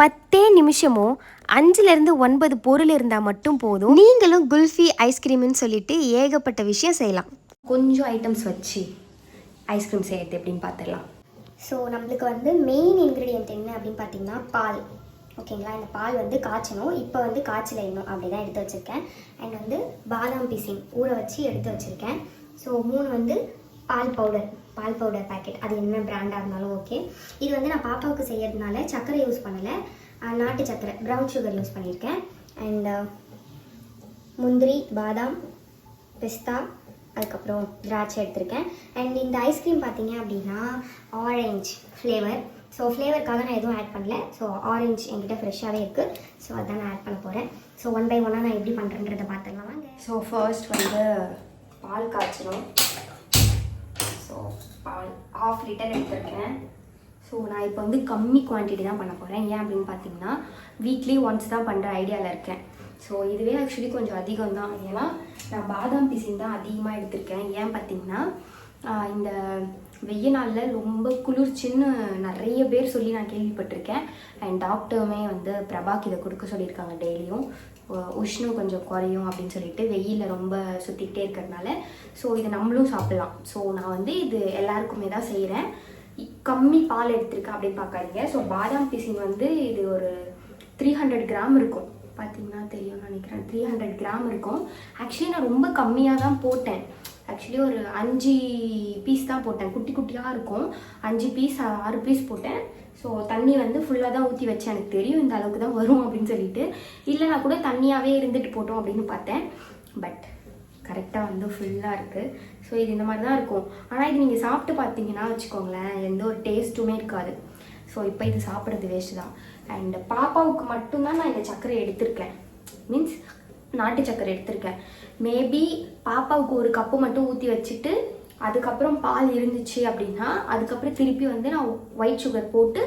10 நிமிஷமோ 5லேருந்து 9 பொருள் இருந்தால் மட்டும் போதும். நீங்களும் குல்ஃபி ஐஸ்கிரீம்னு சொல்லிட்டு ஏகப்பட்ட விஷயம் செய்யலாம். கொஞ்சம் ஐட்டம்ஸ் வச்சு ஐஸ்கிரீம் செய்யறது எப்படின்னு பார்த்துடலாம். ஸோ நம்மளுக்கு வந்து மெயின் இன்க்ரீடியன்ட் என்ன அப்படின்னு பார்த்தீங்கன்னா பால். ஓகேங்களா, இந்த பால் வந்து காய்ச்சணும். இப்போ வந்து காய்ச்சல இன்னும் அப்படி தான் எடுத்து வச்சுருக்கேன். அண்ட் வந்து பாதாம் பீசிங் ஊற வச்சு எடுத்து வச்சுருக்கேன். ஸோ 3 வந்து பால் பவுடர் பேக்கெட், அது என்ன பிராண்டாக இருந்தாலும் ஓகே. இது வந்து நான் பாப்பாவுக்கு செய்யறதுனால சர்க்கரை யூஸ் பண்ணலை, நாட்டு சர்க்கரை ப்ரௌன் சுகர் யூஸ் பண்ணியிருக்கேன். அண்ட் முந்திரி, பாதாம், பிஸ்தா, அதுக்கப்புறம் திராட்சை எடுத்திருக்கேன். அண்ட் இந்த ஐஸ்கிரீம் பார்த்தீங்க அப்படின்னா ஆரஞ்சு ஃப்ளேவர். ஸோ ஃப்ளேவருக்காக நான் எதுவும் ஆட் பண்ணல. ஸோ ஆரஞ்சு என்கிட்ட ஃப்ரெஷ்ஷாகவே இருக்குது. ஸோ அதான் நான் ஆட் பண்ண போகிறேன். ஸோ 1 by 1 நான் எப்படி பண்ணுறேன்றதை பார்த்துடலாம் வாங்க. ஸோ ஃபர்ஸ்ட் வந்து பால் காய்ச்சணும். ஸோ பால் 1/2 லிட்டர் எடுத்துருக்கேன். ஸோ நான் இப்போ வந்து கம்மி குவான்டிட்டி தான் பண்ண போகிறேன். ஏன் அப்படின்னு பார்த்தீங்கன்னா வீக்லி ஒன்ஸ் தான் பண்ணுற ஐடியாவில் இருக்கேன். ஸோ இதுவே ஆக்சுவலி கொஞ்சம் அதிகம் தான். ஏன்னா நான் பாதாம் பீசிங் தான் அதிகமாக எடுத்திருக்கேன். ஏன் பார்த்தீங்கன்னா இந்த வெய்ய நாளில் ரொம்ப குளிர்ச்சின்னு நிறைய பேர் சொல்லி நான் கேள்விப்பட்டிருக்கேன். அண்ட் டாக்டருமே வந்து பிரபாக்கு இதை கொடுக்க சொல்லியிருக்காங்க. டெய்லியும் உஷ்ணம் கொஞ்சம் குறையும் அப்படின்னு சொல்லிட்டு வெயிலில் ரொம்ப சுற்றிக்கிட்டே இருக்கிறதுனால. ஸோ இதை நம்மளும் சாப்பிட்லாம். ஸோ நான் வந்து இது எல்லாருக்குமே தான் செய்கிறேன். கம்மி பால் எடுத்திருக்கேன் அப்படின்னு பார்க்காதீங்க. ஸோ பாதாம் பீசிங் வந்து இது ஒரு 300 கிராம் இருக்கும். பார்த்தீங்கன்னா தெரியும் நினைக்கிறேன். 300 கிராம் இருக்கும். ஆக்சுவலி நான் ரொம்ப கம்மியாக தான் போட்டேன். ஆக்சுவலி ஒரு 5 பீஸ் தான் போட்டேன். குட்டி குட்டியாக இருக்கும். 5 பீஸ் 6 பீஸ் போட்டேன். ஸோ தண்ணி வந்து ஃபுல்லாக தான் ஊற்றி வச்சேன். எனக்கு தெரியும் இந்த அளவுக்கு தான் வரும் அப்படின்னு சொல்லிட்டு. இல்லைனா கூட தண்ணியாகவே இருந்துட்டு போட்டோம் அப்படின்னு பார்த்தேன். பட் கரெக்டாக வந்து ஃபுல்லாக இருக்குது. ஸோ இது இந்த மாதிரி தான் இருக்கும். ஆனால் இது நீங்கள் சாப்பிட்டு பார்த்தீங்கன்னா வச்சுக்கோங்களேன், எந்த ஒரு டேஸ்ட்டுமே இருக்காது. ஸோ இப்போ இது சாப்பிட்றது வேஸ்ட்டு தான். அண்ட் பாப்பாவுக்கு மட்டும்தான் நான் இந்த சர்க்கரை எடுத்திருக்கேன். மீன்ஸ் நாட்டு சர்க்கரை எடுத்திருக்கேன். மேபி பாப்பாவுக்கு ஒரு கப்பு மட்டும் ஊற்றி வச்சுட்டு அதுக்கப்புறம் பால் இருந்துச்சு அப்படின்னா அதுக்கப்புறம் திருப்பி வந்து நான் ஒயிட் சுகர் போட்டு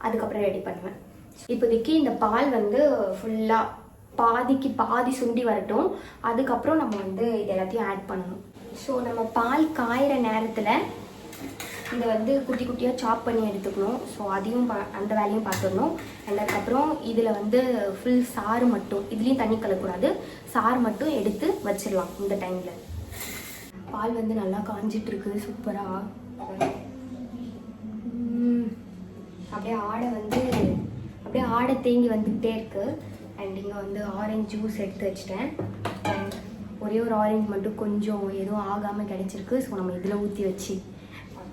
அதுக்கப்புறம் ரெடி பண்ணுவேன். இப்போதைக்கு இந்த பால் வந்து ஃபுல்லாக பாதிக்கு பாதி சுண்டி வரட்டும். அதுக்கப்புறம் நம்ம வந்து இது எல்லாத்தையும் ஆட் பண்ணணும். ஸோ நம்ம பால் காயிற நேரத்தில் இதை வந்து குட்டி குட்டியாக சாப் பண்ணி எடுத்துக்கணும். ஸோ அதையும் அந்த வேலையும் பார்த்துடணும். அண்ட் அதுக்கப்புறம் இதில் வந்து ஃபுல் சாறு மட்டும், இதுலேயும் தண்ணி கலக்கூடாது, சாறு மட்டும் எடுத்து வச்சிடலாம். இந்த டைமில் பால் வந்து நல்லா காஞ்சிட்ருக்கு சூப்பராக. அப்படியே ஆடை தேங்கி வந்துக்கிட்டே இருக்குது. அண்ட் இங்கே வந்து ஆரஞ்சு ஜூஸ் எடுத்து வச்சிட்டேன். அண்ட் ஒரே ஒரு ஆரஞ்சு மட்டும் கொஞ்சம் எதுவும் ஆகாமல் கிடச்சிருக்கு. ஸோ நம்ம இதில் ஊற்றி வச்சு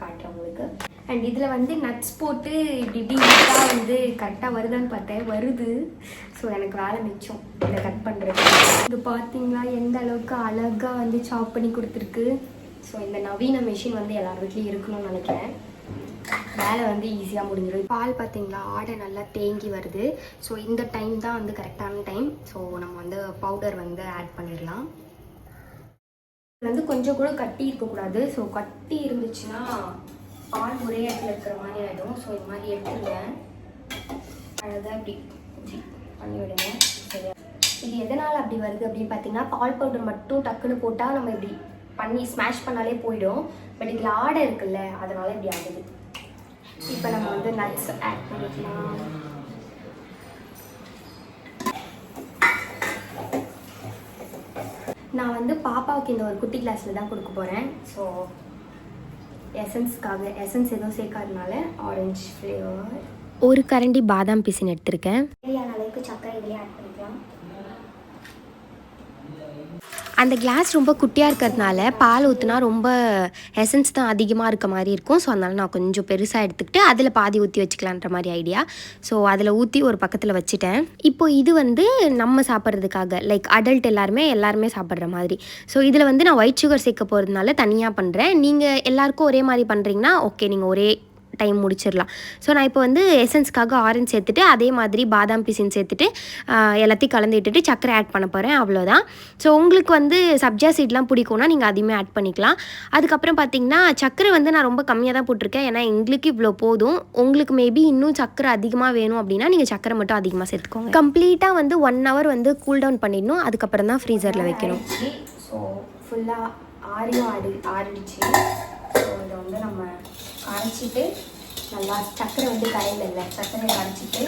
காட்டுறேன் உங்களுக்கு. அண்ட் இதில் வந்து நட்ஸ் போட்டு இப்படி வந்து கரெக்டாக வருதான்னு பார்த்தேன். வருது. ஸோ எனக்கு வேலை மிச்சம் இதை கட் பண்ணுறது. இது பார்த்தீங்களா எந்த அளவுக்கு அழகாக வந்து சாப் பண்ணி கொடுத்துருக்கு. ஸோ இந்த நவீன மிஷின் வந்து எல்லார் வீட்லேயும் இருக்கணும்னு நினைக்கிறேன். வேலை வந்து ஈஸியாக முடிஞ்சிடும். பால் பார்த்தீங்களா ஆடை நல்லா தேங்கி வருது. ஸோ இந்த டைம் தான் வந்து கரெக்டான டைம். ஸோ நம்ம வந்து பவுடர் வந்து ஆட் பண்ணிடலாம். இது வந்து கொஞ்சம் கூட கட்டி இருக்கக்கூடாது. ஸோ கட்டி இருந்துச்சுன்னா பால் ஒரே இடத்துல இருக்கிற மாதிரி ஆகிடும். ஸோ இது மாதிரி எடுத்துருவேன். அழகாக இப்படி பண்ணி விடுங்க. சரியா? இது எதனால் அப்படி வருது அப்படின்னு பார்த்தீங்கன்னா பால் பவுடர் மட்டும் டக்குன்னு போட்டால் நம்ம இப்படி பண்ணி ஸ்மாஷ் பண்ணாலே போயிடும். பட் இதில் ஆடை இருக்குல்ல, அதனால இப்படி ஆகுது. இப்போ நம்ம வந்து நட்ஸ் ஆட் பண்ணிக்கலாம். நான் வந்து பாப்பாவுக்கு இந்த ஒரு குட்டி கிளாஸில் தான் கொடுக்க போகிறேன். ஸோ எசன்ஸ் எதுவும் சேர்க்காதனால ஆரஞ்சு ஃப்ளேவர். ஒரு கரண்டி பாதாம் பீசின் எடுத்திருக்கேன். தேவையான அளவுக்கு சர்க்கரை இதிலே ஆட் பண்ணிக்கலாம். அந்த கிளாஸ் ரொம்ப குட்டியாக இருக்கிறதுனால பால் ஊற்றினா ரொம்ப எசன்ஸ் தான் அதிகமாக இருக்க மாதிரி இருக்கும். ஸோ அதனால் நான் கொஞ்சம் பெருசாக எடுத்துக்கிட்டு அதில் பாதி ஊற்றி வச்சுக்கலான்ற மாதிரி ஐடியா. ஸோ அதில் ஊற்றி ஒரு பக்கத்தில் வச்சுட்டேன். இப்போ இது வந்து நம்ம சாப்பிட்றதுக்காக லைக் அடல்ட் எல்லாருமே சாப்பிட்ற மாதிரி. ஸோ இதில் வந்து நான் ஒயிட் சுகர் சேர்க்க போகிறதுனால தனியாக பண்ணுறேன். நீங்கள் எல்லாருக்கும் ஒரே மாதிரி பண்ணுறீங்கன்னா ஓகே, நீங்கள் ஒரே டைம் முடிச்சிடலாம். ஸோ நான் இப்போ வந்து எசன்ஸ்க்காக ஆரஞ்சு சேர்த்துட்டு அதே மாதிரி பாதாம் பீசின் சேர்த்துட்டு எல்லாத்தையும் கலந்து விட்டுட்டு சர்க்கரை ஆட் பண்ண போகிறேன். அவ்வளோதான். ஸோ உங்களுக்கு வந்து சப்ஜா சீட்லாம் பிடிக்கும்னா நீங்கள் அதையுமே ஆட் பண்ணிக்கலாம். அதுக்கப்புறம் பார்த்தீங்கன்னா சர்க்கரை வந்து நான் ரொம்ப கம்மியாக தான் போட்டிருக்கேன். ஏன்னா எங்களுக்கு இவ்வளோ போதும். உங்களுக்கு மேபி இன்னும் சர்க்கரை அதிகமாக வேணும் அப்படின்னா நீங்கள் சர்க்கரை மட்டும் அதிகமாக சேர்த்துக்கோங்க. கம்ப்ளீட்டாக வந்து 1 hour வந்து கூல் டவுன் பண்ணிடணும். அதுக்கப்புறம் தான் ஃப்ரீசரில் வைக்கணும். ஸோ ஃபுல்லாக ஆறிடுச்சு. ஸோ இதை வந்து நம்ம கரைச்சிட்டு நல்லா சர்க்கரை வந்து கரையில் இல்லை, சர்க்கரை கரைச்சிட்டு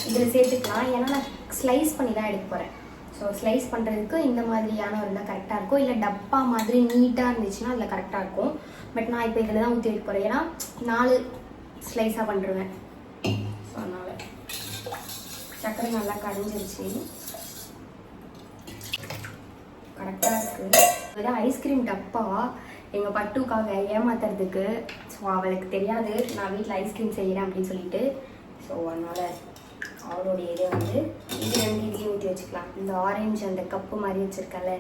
இதில் சேர்த்துக்கலாம். ஏன்னா நான் ஸ்லைஸ் பண்ணி தான் எடுக்க போகிறேன். ஸோ ஸ்லைஸ் பண்ணுறதுக்கு இந்த மாதிரியான ஒரு இதில் கரெக்டாக இருக்கும். இல்லை டப்பா மாதிரி நீட்டாக இருந்துச்சுன்னா அதில் கரெக்டாக இருக்கும். பட் நான் இப்போ இதில் தான் ஊற்றி வைக்க போகிறேன். ஏன்னா 4 ஸ்லைஸாக பண்ணுறேன். ஸோ அதனால் சக்கரை நல்லா கரைஞ்சிருச்சு, கரெக்டாக இருக்குது. இதுதான் ஐஸ்கிரீம் டப்பா எங்கள் பட்டுக்காக ஏமாத்துறதுக்கு. ஸோ அவளுக்கு தெரியாது நான் வீட்டில் ஐஸ்கிரீம் செய்கிறேன் அப்படின்னு சொல்லிட்டு. ஸோ அதனால் அவளுடைய இதை வந்து இது 2 இதுலேயும் ஊற்றி வச்சுக்கலாம். இந்த ஆரஞ்சு அந்த கப்பு மாதிரி வச்சுருக்கல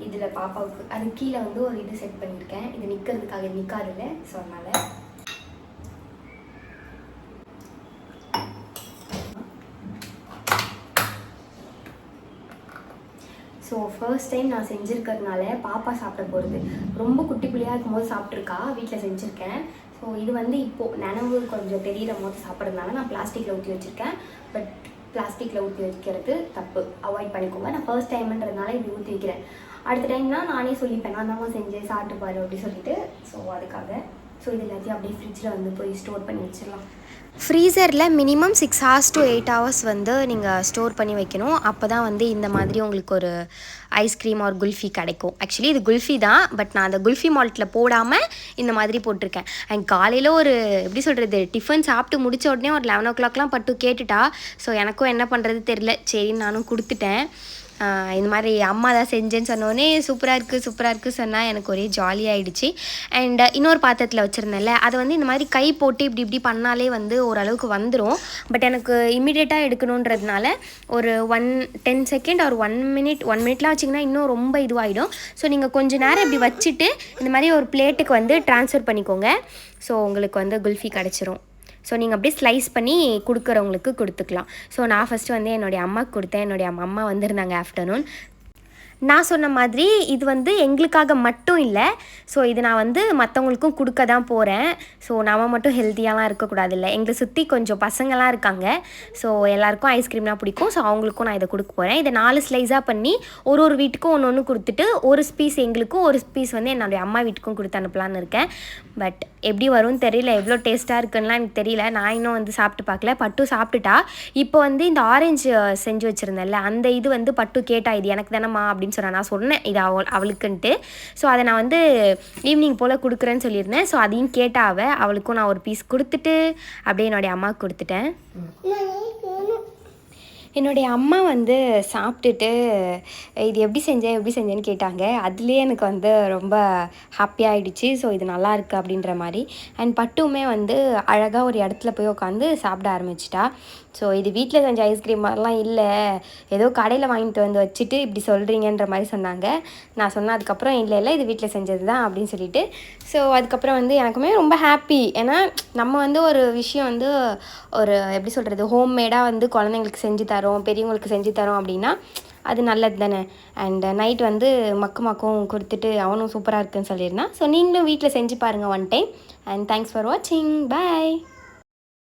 இதில் பாப்பாவுக்கு அது கீழே வந்து ஒரு இது செட் பண்ணியிருக்கேன். இது நிற்கிறதுக்காக நிற்காதுல்ல. ஸோ அதனால் ஸோ ஃபர்ஸ்ட் டைம் நான் செஞ்சுருக்கிறதுனால பாப்பா சாப்பிட போகிறது. ரொம்ப குட்டி பிள்ளையாக இருக்கும்போது சாப்பிட்ருக்கா, வீட்டில் செஞ்சுருக்கேன். ஸோ இது வந்து இப்போது நனவு கொஞ்சம் தெரிகிற போது சாப்பிட்றதுனால நான் பிளாஸ்டிக்கில் ஊற்றி வச்சுருக்கேன். பட் பிளாஸ்டிக்கில் ஊற்றி வைக்கிறது தப்பு, அவாய்ட் பண்ணிக்கோங்க. நான் ஃபர்ஸ்ட் டைம்ன்றதுனால இப்படி ஊற்றி வைக்கிறேன். அடுத்த டைம்னால் நானே சொல்லிப்பேன், நான் தான் செஞ்சேன் சாப்பிட்டு பாரு அப்படி சொல்லிட்டு. ஸோ அதுக்காக ஸோ இது எல்லாத்தையும் அப்படியே ஃப்ரிட்ஜில் வந்து போய் ஸ்டோர் பண்ணி வச்சிடலாம். ஃப்ரீசரில் மினிமம் 6 hours to 8 hours வந்து நீங்கள் ஸ்டோர் பண்ணி வைக்கணும். அப்போ தான் வந்து இந்த மாதிரி உங்களுக்கு ஒரு ஐஸ்கிரீம் ஒரு குல்ஃபி கிடைக்கும். ஆக்சுவலி இது குல்ஃபி தான், பட் நான் அந்த குல்ஃபி மால்ட்டில் போடாமல் இந்த மாதிரி போட்டிருக்கேன். அண்ட் காலையில் ஒரு எப்படி சொல்கிறது, டிஃபன் சாப்பிட்டு முடித்த உடனே ஒரு 11 o'clockலாம் பட்டு கேட்டுட்டா. ஸோ எனக்கும் என்ன பண்ணுறது தெரில, சரின்னு நானும் கொடுத்துட்டேன். இந்த மாதிரி அம்மா தான் செஞ்சேன்னு சொன்னோடனே சூப்பராக இருக்குது சொன்னால் எனக்கு ஒரே ஜாலியாகிடுச்சு. அண்ட் இன்னொரு பாத்திரத்தில் வச்சுருந்தேன்ல, அதை வந்து இந்த மாதிரி கை போட்டு இப்படி பண்ணாலே வந்து ஓரளவுக்கு வந்துடும். பட் எனக்கு இம்மிடியேட்டாக எடுக்கணுன்றதுனால ஒரு 10 செகண்ட் ஒரு 1 மினிட்லாம் வச்சிங்கன்னா இன்னும் ரொம்ப இதுவாகிடும். ஸோ நீங்கள் கொஞ்சம் நேரம் இப்படி வச்சுட்டு இந்த மாதிரி ஒரு பிளேட்டுக்கு வந்து ட்ரான்ஸ்ஃபர் பண்ணிக்கோங்க. ஸோ உங்களுக்கு வந்து குல்ஃபி கிடச்சிரும். ஸோ நீங்கள் அப்படியே ஸ்லைஸ் பண்ணி கொடுக்குறவங்களுக்கு கொடுத்துக்கலாம். ஸோ நான் ஃபஸ்ட்டு வந்து என்னுடைய அம்மாவுக்கு கொடுத்தேன். என்னுடைய அம்மா வந்திருந்தாங்க ஆஃப்டர்நூன். நான் சொன்ன மாதிரி இது வந்து எங்களுக்காக மட்டும் இல்லை. ஸோ இது நான் வந்து மற்றவங்களுக்கும் கொடுக்க தான் போகிறேன். ஸோ நம்ம மட்டும் ஹெல்த்தியாலாம் இருக்கக்கூடாதுல்ல, எங்களை சுற்றி கொஞ்சம் பசங்களாம் இருக்காங்க. ஸோ எல்லாேருக்கும் ஐஸ்கிரீம்லாம் பிடிக்கும். ஸோ அவங்களுக்கும் நான் இதை கொடுக்க போகிறேன். இதை 4 ஸ்லைஸாக பண்ணி ஒரு வீட்டுக்கும் ஒன்று கொடுத்துட்டு ஒரு பீஸ் எங்களுக்கும் ஒரு பீஸ் வந்து என்னுடைய அம்மா வீட்டுக்கும் கொடுத்து அனுப்பலான்னு இருக்கேன். பட் எப்படி வரும்னு தெரியல, எவ்வளோ டேஸ்ட்டாக இருக்குன்னுலாம் எனக்கு தெரியல. நான் இன்னும் வந்து சாப்பிட்டு பார்க்கல. பட்டு சாப்பிட்டுட்டா. இப்போ வந்து இந்த ஆரஞ்சு செஞ்சு வச்சுருந்தேன்ல, அந்த இது வந்து பட்டு கேட்டா இது எனக்கு தானம்மா அப்படின்னு நான் சொன்னேன் இது அவளுக்குன்ட்டு. ஸோ அதை நான் வந்து ஈவினிங் போல் கொடுக்குறேன்னு சொல்லியிருந்தேன். ஸோ அதையும் கேட்டா அவளுக்கும் நான் ஒரு பீஸ் கொடுத்துட்டு அப்படியே என்னுடைய அம்மாவுக்கு கொடுத்துட்டேன். என்னுடைய அம்மா வந்து சாப்பிட்டுட்டு இது எப்படி செஞ்சேன்னு கேட்டாங்க. அதுலேயே எனக்கு வந்து ரொம்ப ஹாப்பியாகிடுச்சு. ஸோ இது நல்லா இருக்குது அப்படின்ற மாதிரி. அண்ட் பட்டுமே வந்து அழகாக ஒரு இடத்துல போய் உட்காந்து சாப்பிட ஆரம்பிச்சிட்டா. ஸோ இது வீட்டில் செஞ்ச ஐஸ்கிரீம் மாதிரிலாம் இல்லை, ஏதோ கடையில் வாங்கிட்டு வந்து வச்சுட்டு இப்படி சொல்கிறீங்கன்ற மாதிரி சொன்னாங்க. நான் சொன்னேன் அதுக்கப்புறம் இல்லை இது வீட்டில் செஞ்சது தான் அப்படின்னு சொல்லிட்டு. ஸோ அதுக்கப்புறம் வந்து எனக்குமே ரொம்ப ஹாப்பி. ஏன்னா நம்ம வந்து ஒரு விஷயம் வந்து ஒரு எப்படி சொல்கிறது, ஹோம்மேடாக வந்து குழந்தைங்களுக்கு செஞ்சு தரோம், பெரியவங்களுக்கு செஞ்சு தரோம் அப்படின்னா அது நல்லது தானே. அண்ட் நைட் வந்து மக்கும் கொடுத்துட்டு அவனும் சூப்பராக இருக்குன்னு சொல்லியிருந்தான். ஸோ நீங்களும் வீட்டில் செஞ்சு பாருங்கள் one time. And thanks for வாட்சிங். பாய்.